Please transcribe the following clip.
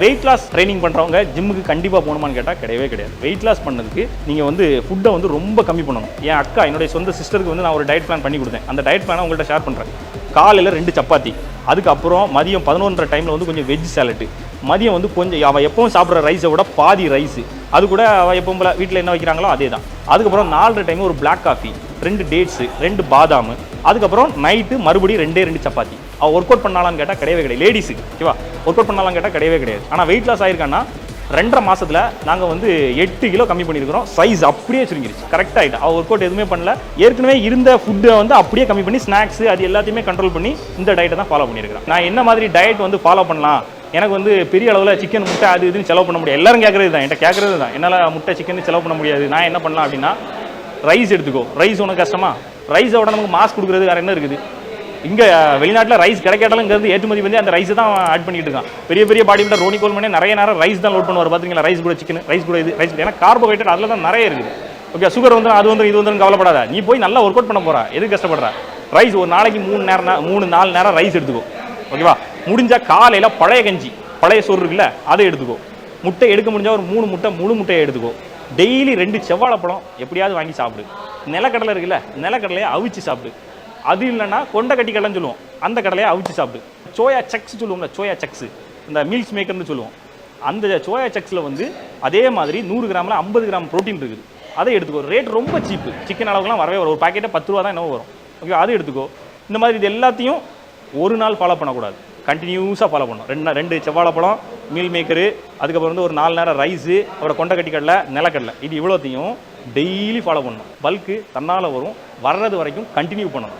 Weight loss training பண்ணுறவங்க ஜிம்முக்கு கண்டிப்பாக போகணுமான்னு கேட்டால் கிடையவே கிடையாது. வெயிட் லாஸ் பண்ணதுக்கு நீங்கள் வந்து ஃபுட்டை வந்து ரொம்ப கம்மி பண்ணணும். என் அக்கா என்னுடைய சொந்த சிஸ்டருக்கு வந்து நான் ஒரு டயட் பிளான் பண்ணி கொடுத்தேன். அந்த டயட் பிளானை உங்கள்கிட்ட ஷேர் பண்ணுறேன். காலையில் 2 சப்பாத்தி, அதுக்கப்புறம் மதியம் 11:30 டைமில் வந்து கொஞ்சம் வெஜ் சாலட்டு, மதியம் வந்து கொஞ்சம் அவள் எப்பவும் சாப்பிட்ற ரைஸை விட பாதி ரைஸு, அது கூட அவள் எப்பவும் போல வீட்டில் என்ன வைக்கிறாங்களோ அதே தான். அதுக்கப்புறம் 4:30 டைம் ஒரு பிளாக் காஃபி, 2 டேட்ஸு, 2 பாதாம், அதுக்கப்புறம் நைட்டு மறுபடியும் 2 சப்பாத்தி. அவள் ஒர்க் அவுட் பண்ணாலான்னு கேட்டால் கிடையவே கிடையாது. லேடிஸுக்கு ஓகேவா, ஒர்க் அவுட் பண்ணாலும் கேட்டால் கிடையவே கிடையாது. ஆனால் வெயிட் லாஸ் ஆயிருக்கான்னா 2.5 மாதத்தில் நாங்கள் வந்து 8 கிலோ கம்மி பண்ணியிருக்கிறோம். சைஸ் அப்படியே சுருங்கிருச்சு, கரெக்டாக ஆகிட்டு. அவள் ஒர்க் அவுட் எதுவுமே பண்ணல. ஏற்கனவே இருந்த ஃபுட்டை வந்து அப்படியே கம்மி பண்ணி ஸ்நாக்ஸ் அது எல்லாத்தையுமே கண்ட்ரோல் பண்ணி இந்த டயட்டை தான் ஃபாலோ பண்ணியிருக்கிறேன். நான் என்ன மாதிரி டயட் வந்து ஃபாலோ பண்ணலாம், எனக்கு வந்து பெரிய அளவில் சிக்கன் முட்டை அது இதுன்னு செலவு பண்ண முடியாது. எல்லாரும் கேட்குறது தான், என்கிட்ட கேட்குறது தான், என்னால் முட்டை சிக்கன் செலவு பண்ண முடியாது. நான் என்ன பண்ணலாம் அப்படின்னா, ரைஸ் எடுத்துக்கோ. ரைஸ் உனக்கு கஷ்டமா? ரைஸோட நமக்கு மாஸ்க் கொடுக்குறது வேறு என்ன இருக்குது? இங்கே வெளிநாட்டில் ரைஸ் கிடைக்காட்டாலுங்கிறது ஏற்றுமதி வந்து அந்த ரைஸ் தான் ஆட் பண்ணிட்டு இருக்கான். பெரிய பெரிய பாடி பில்டர் ரோனி கோல்மனே நிறைய நேரம் ரைஸ் தான் லோட் பண்ணுவார் பார்த்தீங்களா. ரைஸ் கூட சிக்கன், ரைஸ் கூட இது, ரைஸ் ஏன்னா கார்போஹைட்ரேட் அதில் தான் நிறைய இருக்குது. ஓகே, சுகர் வந்து அது வந்து இது வந்து கவலைப்படாத, நீ போய் நல்லா ஒர்க் அவுட் பண்ண போகிறா, எது கஷ்டப்படுற? ரைஸ் ஒரு நாளைக்கு 3-4 நேரம் ரைஸ் எடுத்துக்கோ. ஓகேவா, முடிஞ்சால் காலையில் பழைய கஞ்சி, பழைய சோறு இருக்குல்ல, அதை எடுத்துக்கோ. முட்டை எடுக்க முடிஞ்சால் ஒரு 3 முட்டை முழு முட்டையை எடுத்துக்கோ. டெய்லி 2 செவ்வாழைப்பழம் எப்படியாவது வாங்கி சாப்பிடு. நிலக்கடலை இருக்குல்ல, நிலக்கடலையை அவிச்சு சாப்பிடு. அது இல்லைன்னா கொண்டை கட்டி கடலைன்னு சொல்லுவோம், அந்த கடலையை அவிச்சு சாப்பிடு. சோயா சக்ஸ் சொல்லுவோம்ல, சோயா சக்ஸ், இந்த மீல்ஸ் மேக்கர்னு சொல்லுவோம். அந்த சோயா சக்ஸில் வந்து அதே மாதிரி 100 கிராமில் 50 கிராம் ப்ரோட்டீன் இருக்குது. அதை எடுத்துக்கோ. ரேட் ரொம்ப சீப்பு, சிக்கன் அளவுக்குலாம் வரவே வரும். ஒரு பாக்கெட்டை 10 ரூபா தான் என்னவோ வரும். ஓகே, அதை எடுத்துக்கோ. இந்த மாதிரி இது எல்லாத்தையும் ஒரு நாள் ஃபாலோ பண்ணக்கூடாது, கண்டினியூஸாக ஃபாலோ பண்ணணும். 2 செவ்வாழைப்பழம், மீல் மேக்கரு, அதுக்கப்புறம் வந்து ஒரு 4 நேரம் ரைஸு, அப்புறம் கொண்டை கட்டி கடலை, நிலக்கடலை, இது இவ்வளோத்தையும் டெய்லி ஃபாலோ பண்ணணும். பல்க்கு தன்னால் வரும், வர்றது வரைக்கும் கண்டினியூ பண்ணணும்.